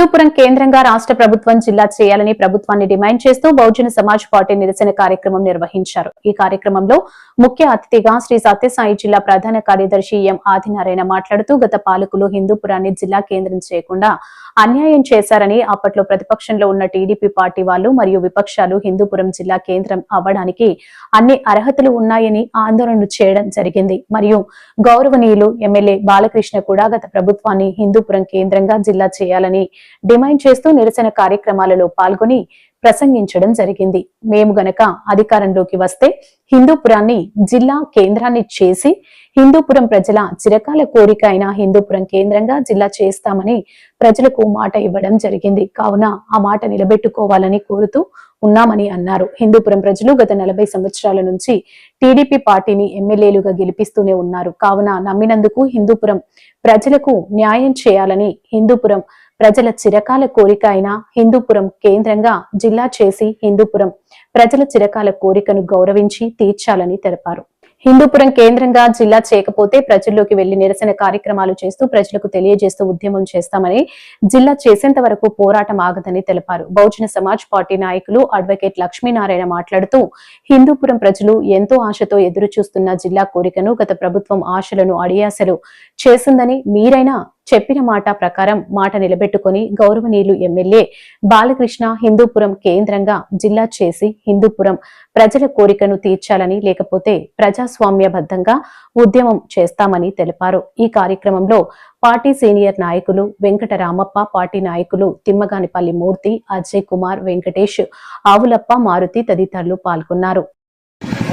హిందూపురం కేంద్రంగా రాష్ట్ర ప్రభుత్వం జిల్లా చేయాలని ప్రభుత్వాన్ని డిమాండ్ చేస్తూ బహుజన సమాజ్ పార్టీ నిరసన కార్యక్రమం నిర్వహించారు. ఈ కార్యక్రమంలో ముఖ్య అతిథిగా శ్రీ సత్యసాయి జిల్లా ప్రధాన కార్యదర్శి ఎం ఆదినారాయణ మాట్లాడుతూ గత పాలకులు హిందూపురాన్ని జిల్లా కేంద్రం చేయకుండా అన్యాయం చేశారని, అప్పట్లో ప్రతిపక్షంలో ఉన్న టీడీపీ పార్టీ వాళ్ళు మరియు విపక్షాలు హిందూపురం జిల్లా కేంద్రం అవ్వడానికి అన్ని అర్హతలు ఉన్నాయని ఆందోళనలు చేయడం జరిగింది. మరియు గౌరవనీయులు ఎమ్మెల్యే బాలకృష్ణ కూడా గత ప్రభుత్వాన్ని హిందూపురం కేంద్రంగా జిల్లా చేయాలని డిమాండ్ చేస్తూ నిరసన కార్యక్రమాలలో పాల్గొని ప్రసంగించడం జరిగింది. మేము గనక అధికారంలోకి వస్తే హిందూపురాన్ని జిల్లా కేంద్రాన్ని చేసి హిందూపురం ప్రజల చిరకాల కోరిక అయిన హిందూపురం కేంద్రంగా జిల్లా చేస్తామని ప్రజలకు మాట ఇవ్వడం జరిగింది. కావున ఆ మాట నిలబెట్టుకోవాలని కోరుతూ ఉన్నామని అన్నారు. హిందూపురం ప్రజలు గత 40 సంవత్సరాల నుంచి టీడీపీ పార్టీని ఎమ్మెల్యేలుగా గెలిపిస్తూనే ఉన్నారు. కావున నమ్మినందుకు హిందూపురం ప్రజలకు న్యాయం చేయాలని, హిందూపురం ప్రజల చిరకాల కోరిక అయిన హిందూపురం కేంద్రంగా జిల్లా చేసి హిందూపురం ప్రజల చిరకాల కోరికను గౌరవించి తీర్చాలని తెలిపారు. హిందూపురం కేంద్రంగా జిల్లా చేయకపోతే ప్రజల్లోకి వెళ్లి నిరసన కార్యక్రమాలు చేస్తూ ప్రజలకు తెలియజేస్తూ ఉద్యమం చేస్తామని, జిల్లా చేసేంత వరకు పోరాటం ఆగదని తెలిపారు. బహుజన సమాజ్ పార్టీ నాయకులు అడ్వకేట్ లక్ష్మీనారాయణ మాట్లాడుతూ హిందూపురం ప్రజలు ఎంతో ఆశతో ఎదురు చూస్తున్న జిల్లా కోరికను గత ప్రభుత్వం ఆశలను అడియాసలు చేసిందని, మీరైనా చెప్పిన మాట ప్రకారం మాట నిలబెట్టుకుని గౌరవనీయులు ఎమ్మెల్యే బాలకృష్ణ హిందూపురం కేంద్రంగా జిల్లా చేసి హిందూపురం ప్రజల కోరికను తీర్చాలని, లేకపోతే ప్రజాస్వామ్యబద్ధంగా ఉద్యమం చేస్తామని తెలిపారు. ఈ కార్యక్రమంలో పార్టీ సీనియర్ నాయకులు వెంకట రామప్ప, పార్టీ నాయకులు తిమ్మగానిపల్లి మూర్తి, అజయ్ కుమార్, వెంకటేష్, ఆవులప్ప, మారుతి తదితరులు పాల్గొన్నారు.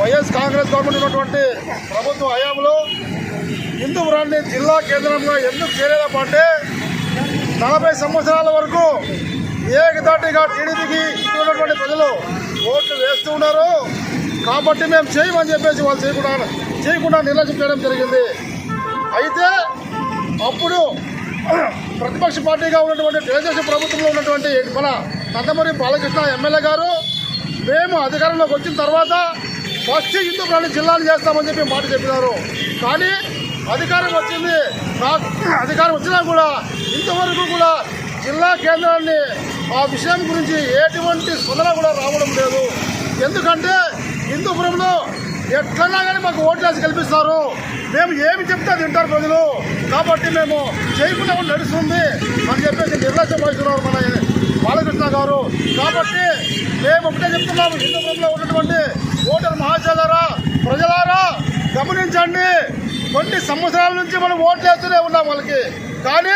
వైఎస్ కాంగ్రెస్ గవర్నమెంట్ ఉన్నటువంటి ప్రభుత్వ హయాంలో హిందూపురాన్ని జిల్లా కేంద్రంగా ఎందుకు చేయలేదంటే 40 సంవత్సరాల వరకు ఏకదాటిగా టీడీపీకి ఉన్నటువంటి ప్రజలు ఓట్లు వేస్తూ ఉన్నారు. కాబట్టి మేము చేయమని చెప్పేసి వాళ్ళు చేయకుండా నిర్లక్ష్యం చేయడం జరిగింది. అయితే అప్పుడు ప్రతిపక్ష పార్టీగా ఉన్నటువంటి తెలుగుదేశం ప్రభుత్వంలో ఉన్నటువంటి మన నందమూరి బాలకృష్ణ ఎమ్మెల్యే గారు మేము అధికారంలోకి వచ్చిన తర్వాత ఫస్ట్ హిందూపురాన్ని జిల్లాను చేస్తామని చెప్పి మాట చెప్పినారు. కానీ అధికారం వచ్చినా కూడా ఇంతవరకు కూడా జిల్లా కేంద్రాన్ని ఆ విషయం గురించి ఎటువంటి స్పందన కూడా రావడం లేదు. ఎందుకంటే హిందూపురంలో ఎట్లన్నా కానీ మాకు ఓట్లేసి కల్పిస్తారు, మేము ఏమి చెప్తే అది వింటారు ప్రజలు, కాబట్టి మేము చేయకుండా నడుస్తుంది అని చెప్పేసి నిర్లక్ష్యం వహిస్తున్నారు మన బాలకృష్ణ గారు. కాబట్టి మేము ఒకటే చెప్తున్నాము, హిందూపురంలో ఉన్నటువంటి ఓటర్ మహాశయులారా, ప్రజలారా గమనించండి. కొన్ని సంవత్సరాల నుంచి మనం ఓట్లు వేస్తూనే ఉన్నాం వాళ్ళకి, కానీ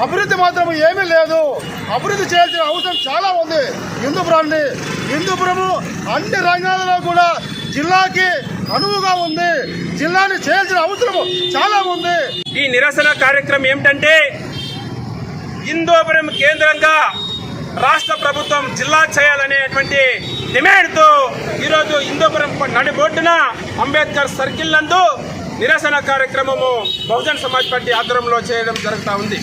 అభివృద్ధి మాత్రం ఏమీ లేదు. అభివృద్ధి చేయాల్సిన అవసరం చాలా ఉంది. హిందూపురము అన్ని రంగాలలో కూడా జిల్లాకి అనువుగా ఉంది. జిల్లాని చేయాల్సిన అవసరం చాలా ఉంది. ఈ నిరసన కార్యక్రమం ఏమిటంటే హిందూపురం కేంద్రంగా రాష్ట్ర ప్రభుత్వం జిల్లా చేయాలనేటువంటి డిమాండ్తో ఈరోజు హిందూపురం నడిబొడ్డున అంబేద్కర్ సర్కిల్ నందు నిరసన కార్యక్రమము బహుజన సమాజ్ పార్టీ ఆధ్వర్యంలో చేయడం జరుగుతూ ఉంది.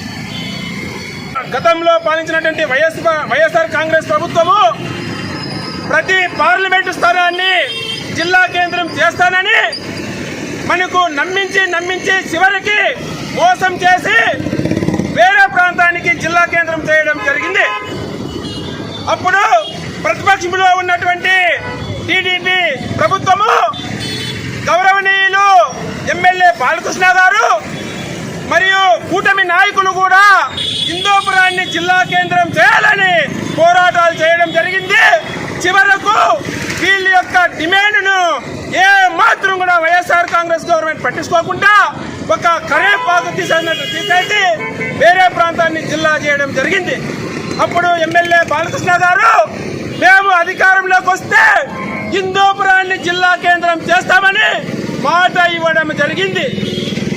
గతంలో పాలించినటువంటి వైఎస్ఆర్ కాంగ్రెస్ ప్రభుత్వము ప్రతి పార్లమెంటు స్థానాన్ని జిల్లా కేంద్రం చేస్తానని మనకు నమ్మించి చివరికి మోసం చేసి వేరే ప్రాంతానికి జిల్లా కేంద్రం చేయడం జరిగింది. అప్పుడు ప్రతిపక్షంలో ఉన్నటువంటి టీడీపీ ప్రభుత్వము గౌరవనీయులు ఎమ్మెల్యే బాలకృష్ణ గారు మరియు కూటమి నాయకులు కూడా హిందూపురాన్ని జిల్లా కేంద్రం చేయాలని పోరాటాలు చేయడం జరిగింది. చివరకు వీళ్ళ యొక్క డిమాండ్ను ఏ మాత్రం కూడా వైఎస్ఆర్ కాంగ్రెస్ గవర్నమెంట్ పట్టించుకోకుండా ఒక కరేపాకు తీసేసి వేరే ప్రాంతాన్ని జిల్లా చేయడం జరిగింది. అప్పుడు ఎమ్మెల్యే బాలకృష్ణ గారు మేము అధికారంలోకి వస్తే హిందూపురాన్ని జిల్లా కేంద్రం చేస్తామని మాట ఇవ్వడం జరిగింది.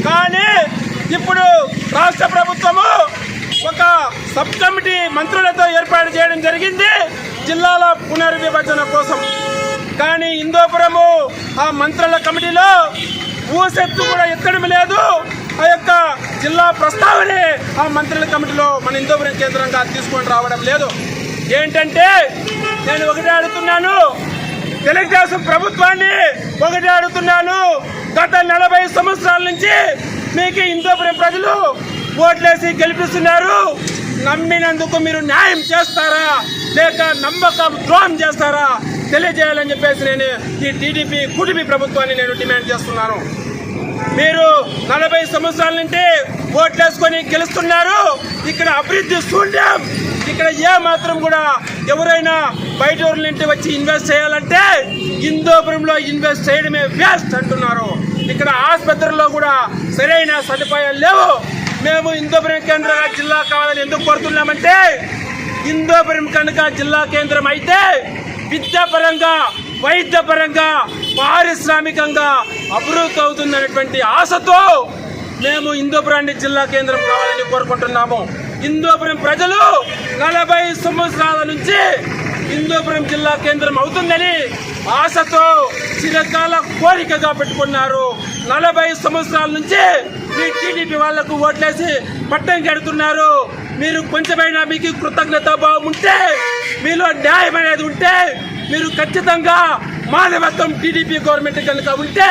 కానీ ఇప్పుడు రాష్ట్ర ప్రభుత్వము ఒక సబ్ కమిటీ మంత్రులతో ఏర్పాటు చేయడం జరిగింది జిల్లాల పునర్విభజన కోసం. కానీ హిందూపురము ఆ మంత్రుల కమిటీలో ఊసెత్తు కూడా ఎత్తడం లేదు. ఆ యొక్క జిల్లా ప్రస్తావనే ఆ మంత్రుల కమిటీలో మన హిందూపురం కేంద్రంగా తీసుకొని రావడం లేదు. ఏంటంటే నేను ఒకటే అడుగుతున్నాను, తెలుగుదేశం ప్రభుత్వాన్ని ఒకటే అడుగుతున్నాను, గత 40 సంవత్సరాల నుంచి మీకు హిందూపురం ప్రజలు ఓట్లేసి గెలిపిస్తున్నారు. నమ్మినందుకు మీరు న్యాయం చేస్తారా లేక నమ్మకం ద్రోహం చేస్తారా తెలియజేయాలని చెప్పేసి నేను ఈ టీడీపీ కూటమి ప్రభుత్వాన్ని నేను డిమాండ్ చేస్తున్నాను. మీరు 40 సంవత్సరాల నుండి ఓట్లేసుకొని గెలుస్తున్నారు. ఇక్కడ అభివృద్ధి శూన్యం. ఇక్కడ ఏ మాత్రం కూడా ఎవరైనా బయట ఊర్ల నుండి వచ్చి ఇన్వెస్ట్ చేయాలంటే హిందూపురంలో ఇన్వెస్ట్ చేయడమే వేస్ట్ అంటున్నారు. ఇక్కడ ఆసుపత్రుల్లో కూడా సరైన సదుపాయాలు లేవు. మేము హిందూపురం కేంద్ర జిల్లా కావాలని ఎందుకు కోరుతున్నామంటే హిందూపురం కనుక జిల్లా కేంద్రం అయితే విద్యాపరంగా వైద్యపరంగా పారిశ్రామికంగా అభివృద్ధి అవుతుందనేటువంటి ఆశతో మేము హిందూపురాన్ని జిల్లా కేంద్రం కావాలని కోరుకుంటున్నాము. హిందూపురం ప్రజలు 40 సంవత్సరాల నుంచి హిందూపురం జిల్లా కేంద్రం అవుతుందని ఆశతో చిరకాల కోరికగా పెట్టుకున్నారు. 40 సంవత్సరాల నుంచి మీ టీడీపీ వాళ్లకు ఓట్లేసి పట్టం కడుతున్నారు. మీరు కొంచెమైనా మీకు కృతజ్ఞతా భావం ఉంటే, మీలో న్యాయం అనేది ఉంటే, మీరు ఖచ్చితంగా మానవత్వం టీడీపీ గవర్నమెంట్ కనుక ఉంటే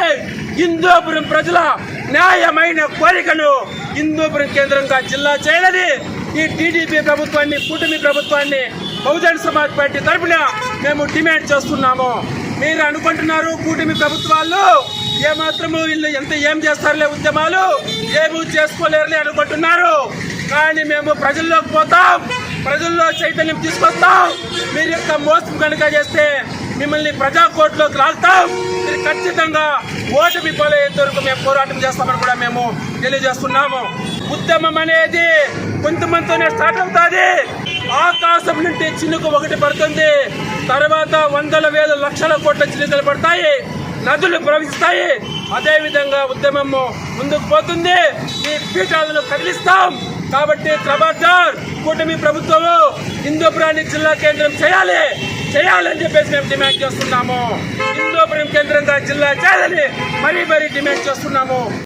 హిందూపురం ప్రజల న్యాయమైన కోరికను హిందూపురం కేంద్రంగా జిల్లా చేయాలని ఈ టీడీపీ ప్రభుత్వాన్ని కూటమి ప్రభుత్వాన్ని బహుజన సమాజ్ పార్టీ తరఫున మేము డిమాండ్ చేస్తున్నాము. మీరు అనుకుంటున్నారు కూటమి ప్రభుత్వాలు ఏమాత్రము వీళ్ళు ఏం చేస్తారులే ఉద్యమాలు ఏమీ చేసుకోలేరులే అనుకుంటున్నారు. కానీ మేము ప్రజల్లోకి పోతాం, ప్రజల్లో చైతన్యం తీసుకొస్తాం. మీరు యొక్క మోసం కనుక చేస్తే మిమ్మల్ని ప్రజా కోర్టులోకి లాగుతాం. మీరు ఖచ్చితంగా ఓటమి పాలయ్యేంత వరకు మేము పోరాటం చేస్తామని కూడా మేము తెలియజేస్తున్నాము. ఉద్యమం అనేది కొంతమందితోనే స్టార్ట్ అవుతుంది. ఆకాశం నుండి చినుకు ఒకటి పడుతుంది, తర్వాత వందల వేల లక్షల కోట్ల చినుకలు పడతాయి, నదులు ప్రవహిస్తాయి. అదేవిధంగా ఉద్యమము ముందుకు పోతుంది. ఈ పీఠాలను కదిలిస్తాం. కాబట్టి ఖబర్దార్ కూటమి ప్రభుత్వము హిందూపురాన్ని జిల్లా కేంద్రం చేయాలని చెప్పేసి మేము డిమాండ్ చేస్తున్నాము. హిందూపురం కేంద్రంగా జిల్లా చేయాలని మరీ డిమాండ్ చేస్తున్నాము.